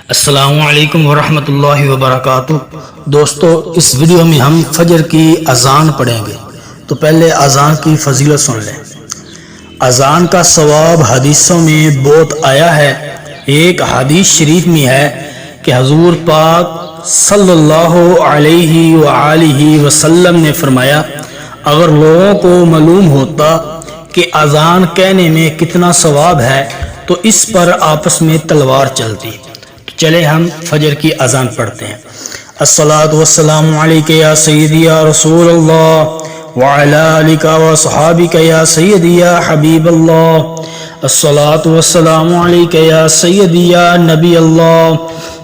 السلام علیکم ورحمۃ اللہ وبرکاتہ۔ دوستو، اس ویڈیو میں ہم فجر کی اذان پڑھیں گے، تو پہلے اذان کی فضیلت سن لیں۔ اذان کا ثواب حدیثوں میں بہت آیا ہے۔ ایک حدیث شریف میں ہے کہ حضور پاک صلی اللہ علیہ وآلہ وسلم نے فرمایا، اگر لوگوں کو معلوم ہوتا کہ اذان کہنے میں کتنا ثواب ہے تو اس پر آپس میں تلوار چلتی۔ چلے ہم فجر کی اذان پڑھتے ہیں۔ الصلاۃ والسلام علیک یا سیدی یا رسول اللہ وعلی آلک وصحابک یا سیدی یا حبیب اللہ۔ الصلاۃ والسلام علیک یا سیدی یا نبی اللہ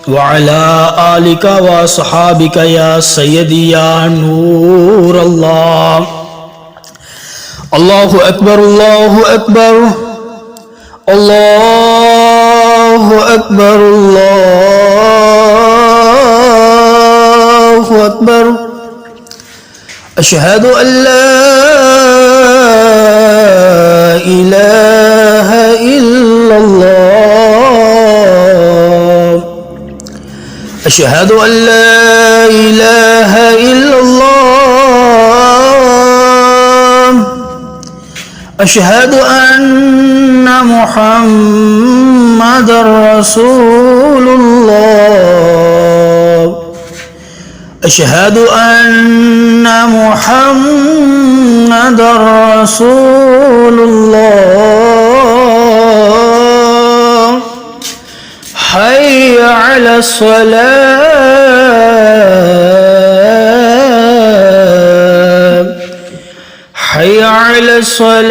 وعلی آلک وصحابک یا سیدی یا نور اللہ۔ اللہ اکبر، اللہ اکبر، اللہ اکبر، اللہ اکبر۔ اشہد ان لا الہ الا اللہ، اشہد ان لا الہ الا اللہ، اشہد ان محمد رسول اللہ، اشہد ان محمد رسول اللہ۔ حی علی الصلاۃ، حی علی الصلاۃ،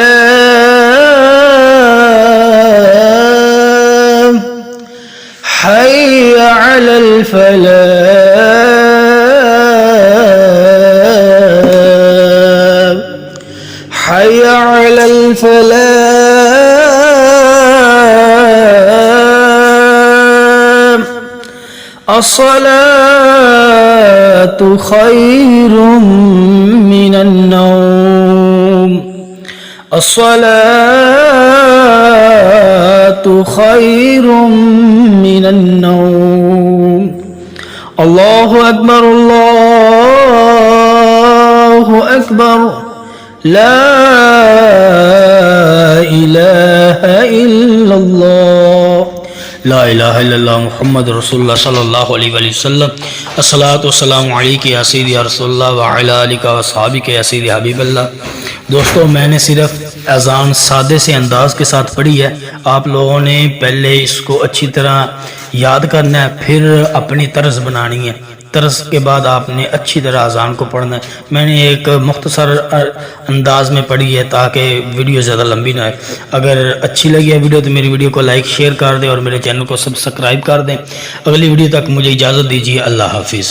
حی علی الفلاح، حی علی الفلاح۔ الصلاۃ خیر من النوم، الصلاۃ خیر من النوم۔ اللہ اکبر، اللہ اکبر، لا الہ الا اللہ، لا الہ الا اللہ محمد رسول اللہ صلی اللہ علیہ وآلہ وسلم۔ الصلاۃ والسلام علیک یا سیدی یا رسول اللہ وعلی آلک وصحابک یا سیدی حبیب اللہ۔ دوستو، میں نے صرف اذان سادے سے انداز کے ساتھ پڑھی ہے، آپ لوگوں نے پہلے اس کو اچھی طرح یاد کرنا ہے، پھر اپنی طرز بنانی ہے، طرز کے بعد آپ نے اچھی طرح اذان کو پڑھنا ہے۔ میں نے ایک مختصر انداز میں پڑھی ہے تاکہ ویڈیو زیادہ لمبی نہ ہے۔ اگر اچھی لگی ہے ویڈیو تو میری ویڈیو کو لائک شیئر کر دیں اور میرے چینل کو سبسکرائب کر دیں۔ اگلی ویڈیو تک مجھے اجازت دیجیے، اللہ حافظ۔